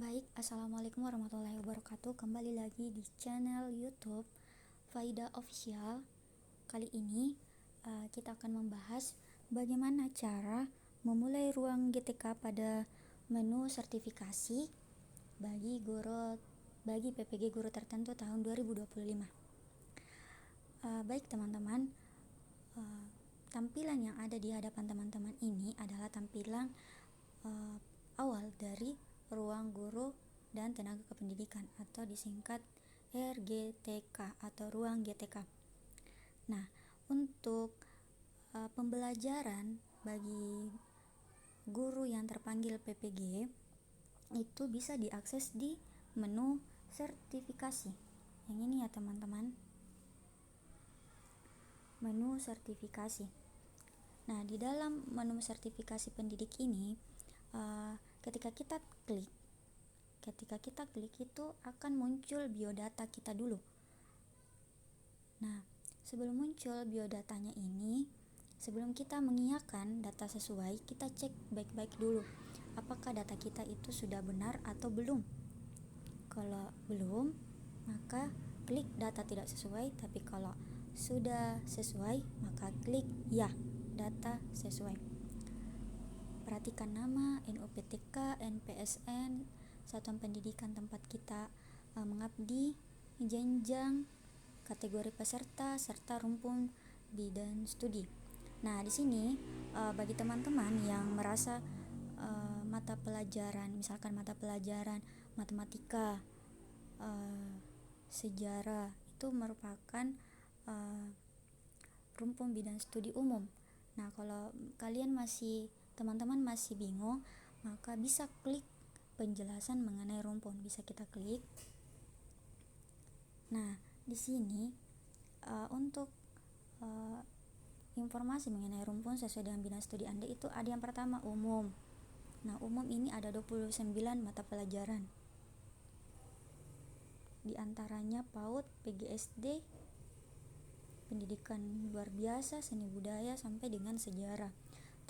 Baik, Assalamualaikum warahmatullahi wabarakatuh. Kembali lagi di channel YouTube Faida Official. Kali ini kita akan membahas bagaimana cara memulai ruang GTK pada menu sertifikasi bagi PPG guru tertentu tahun 2025. Baik teman-teman, tampilan yang ada di hadapan teman-teman ini adalah tampilan awal dari ruang guru dan tenaga kependidikan atau disingkat RGTK atau ruang GTK. Nah, untuk pembelajaran bagi guru yang terpanggil PPG itu bisa diakses di menu sertifikasi. Yang ini ya teman-teman, menu sertifikasi. Nah, di dalam menu sertifikasi pendidik ini ketika kita klik itu akan muncul biodata kita dulu. Nah, sebelum muncul biodatanya ini, sebelum kita mengiyakan data sesuai, kita cek baik-baik dulu apakah data kita itu sudah benar atau belum. Kalau belum, maka klik data tidak sesuai, tapi kalau sudah sesuai, maka klik ya, data sesuai. Perhatikan nama, NUPTK, NPSN, satuan pendidikan tempat kita mengabdi, jenjang, kategori peserta, serta rumpun bidang studi. Nah, di sini bagi teman-teman yang merasa mata pelajaran, misalkan mata pelajaran matematika, sejarah itu merupakan rumpun bidang studi umum. Nah, kalau teman-teman masih bingung, maka bisa klik penjelasan mengenai rumpun, bisa kita klik. Nah, di sini untuk informasi mengenai rumpun sesuai dengan bidang studi Anda itu ada yang pertama umum. Nah, umum ini ada 29 mata pelajaran. Di antaranya PAUD, PGSD, pendidikan luar biasa, seni budaya sampai dengan sejarah.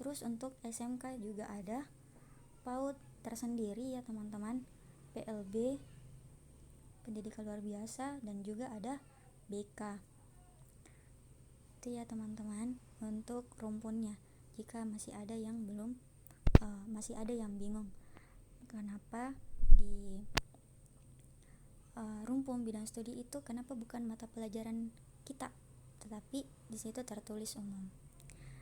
Terus untuk SMK juga ada PAUD tersendiri ya teman-teman, PLB, pendidikan luar biasa, dan juga ada BK. Itu ya teman-teman untuk rumpunnya. Jika masih ada yang bingung kenapa di rumpun bidang studi itu kenapa bukan mata pelajaran kita, tetapi di situ tertulis umum.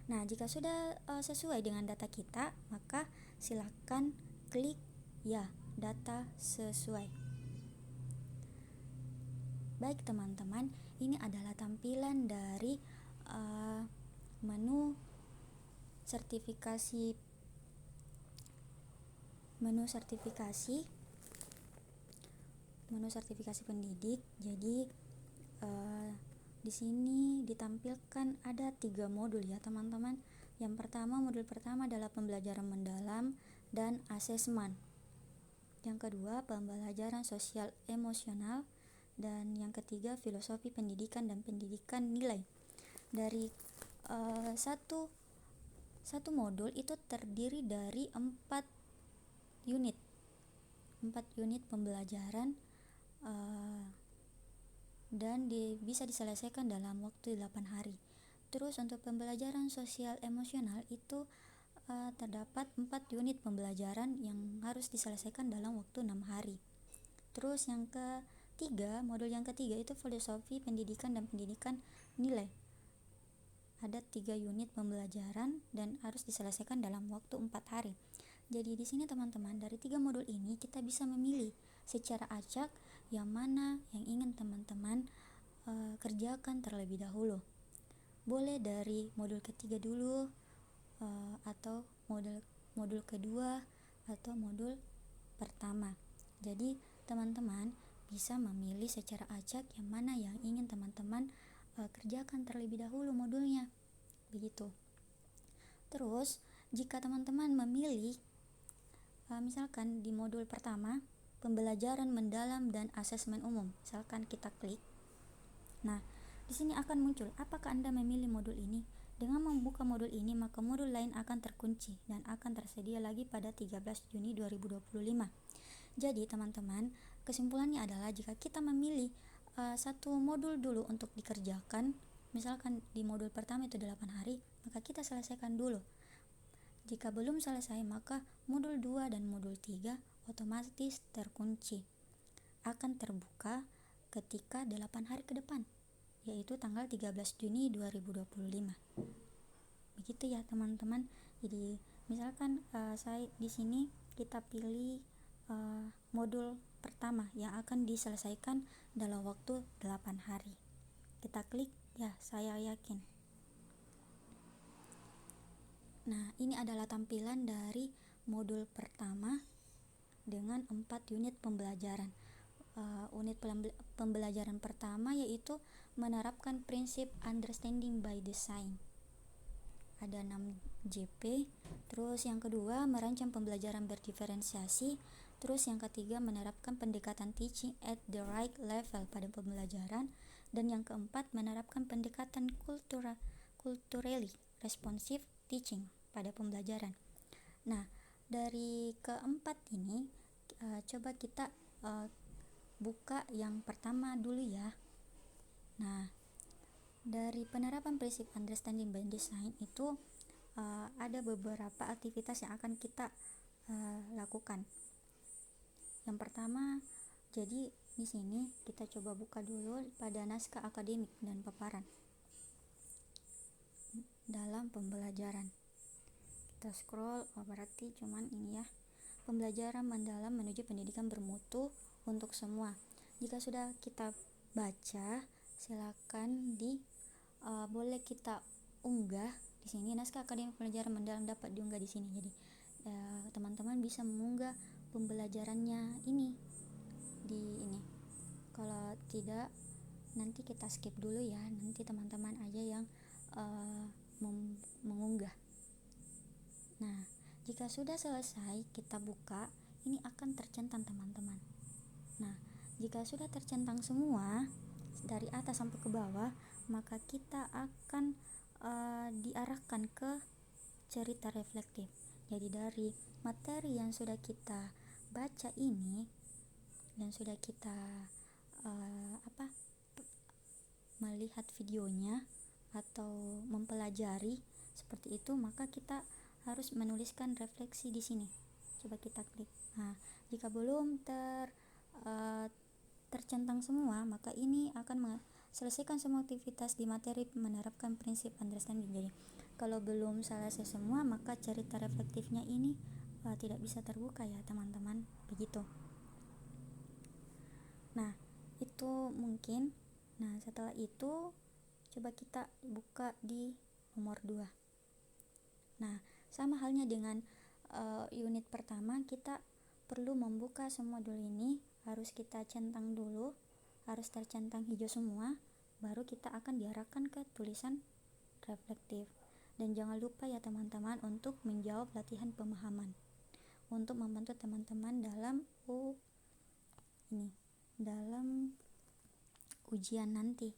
Nah, jika sudah sesuai dengan data kita, maka silakan klik ya, data sesuai. Baik teman-teman, ini adalah tampilan dari menu sertifikasi pendidik. Jadi di sini ditampilkan ada 3 modul ya teman-teman. Yang pertama, modul pertama adalah pembelajaran mendalam dan asesmen. Yang kedua, pembelajaran sosial emosional, dan yang ketiga, filosofi pendidikan dan pendidikan nilai. Dari satu modul itu terdiri dari 4 unit pembelajaran dan bisa diselesaikan dalam waktu 8 hari. Terus untuk pembelajaran sosial emosional itu terdapat 4 unit pembelajaran yang harus diselesaikan dalam waktu 6 hari. Terus modul yang ketiga itu filosofi pendidikan dan pendidikan nilai. Ada 3 unit pembelajaran dan harus diselesaikan dalam waktu 4 hari. Jadi di sini teman-teman, dari 3 modul ini kita bisa memilih secara acak yang mana yang ingin teman-teman kerjakan terlebih dahulu. Boleh dari modul ketiga dulu, atau modul kedua, atau modul pertama. Jadi teman-teman bisa memilih secara acak yang mana yang ingin teman-teman kerjakan terlebih dahulu modulnya, begitu. Terus jika teman-teman memilih misalkan di modul pertama pembelajaran mendalam dan asesmen umum, misalkan kita klik. Nah, di sini akan muncul apakah Anda memilih modul ini. Dengan membuka modul ini, maka modul lain akan terkunci dan akan tersedia lagi pada 13 Juni 2025. Jadi teman-teman, kesimpulannya adalah jika kita memilih satu modul dulu untuk dikerjakan, misalkan di modul pertama itu 8 hari, maka kita selesaikan dulu. Jika belum selesai, maka modul 2 dan modul 3 otomatis terkunci, akan terbuka ketika 8 hari ke depan, yaitu tanggal 13 Juni 2025. Begitu ya teman-teman. Jadi misalkan saya di sini kita pilih modul pertama yang akan diselesaikan dalam waktu 8 hari. Kita klik ya, saya yakin. Nah, ini adalah tampilan dari modul pertama dengan 4 unit pembelajaran. Unit pembelajaran pertama yaitu menerapkan prinsip understanding by design. Ada 6 JP. Terus yang kedua, merancang pembelajaran berdiferensiasi. Terus yang ketiga, menerapkan pendekatan teaching at the right level pada pembelajaran. Dan yang keempat, menerapkan pendekatan culturally responsive teaching pada pembelajaran. Nah, dari keempat ini coba kita buka yang pertama dulu ya. Nah, dari penerapan prinsip understanding by design itu ada beberapa aktivitas yang akan kita lakukan. Yang pertama, jadi di sini kita coba buka dulu pada naskah akademik dan paparan dalam pembelajaran. Kita scroll, berarti cuman ini ya, pembelajaran mendalam menuju pendidikan bermutu untuk semua. Jika sudah kita baca, silakan boleh kita unggah di sini. Naskah akademik pembelajaran mendalam dapat diunggah di sini. Jadi teman-teman bisa mengunggah pembelajarannya ini di ini. Kalau tidak, nanti kita skip dulu ya. Nanti teman-teman aja yang mengunggah. Nah, jika sudah selesai kita buka, ini akan tercentang teman-teman. Nah, jika sudah tercentang semua dari atas sampai ke bawah, maka kita akan diarahkan ke cerita reflektif. Jadi dari materi yang sudah kita baca ini dan sudah kita melihat videonya atau mempelajari seperti itu, maka kita harus menuliskan refleksi di sini. Coba kita klik. Nah, jika belum tercentang semua, maka ini akan selesaikan semua aktivitas di materi menerapkan prinsip understanding. Jadi kalau belum selesai semua, maka cerita reflektifnya ini tidak bisa terbuka ya teman-teman. Begitu. Nah, itu mungkin. Nah, setelah itu coba kita buka di nomor 2. Nah, sama halnya dengan unit pertama, kita perlu membuka semua modul ini, harus kita centang dulu, harus tercentang hijau semua, baru kita akan diarahkan ke tulisan reflektif. Dan jangan lupa ya teman-teman untuk menjawab latihan pemahaman untuk membantu teman-teman dalam dalam ujian nanti.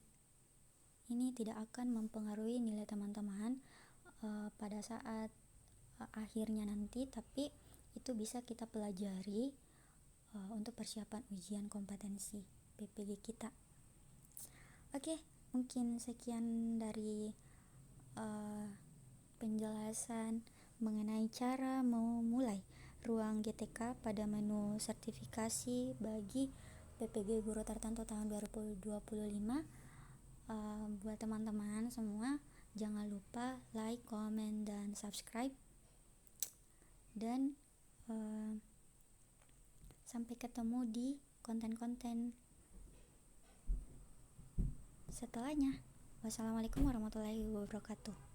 Ini tidak akan mempengaruhi nilai teman-teman pada saat akhirnya nanti, tapi itu bisa kita pelajari untuk persiapan ujian kompetensi PPG kita. Oke, mungkin sekian dari penjelasan mengenai cara memulai ruang GTK pada menu sertifikasi bagi PPG Guru Tertentu tahun 2025. Buat teman-teman semua, jangan lupa like, comment, dan subscribe. Dan sampai ketemu di konten-konten setelahnya. Wassalamualaikum warahmatullahi wabarakatuh.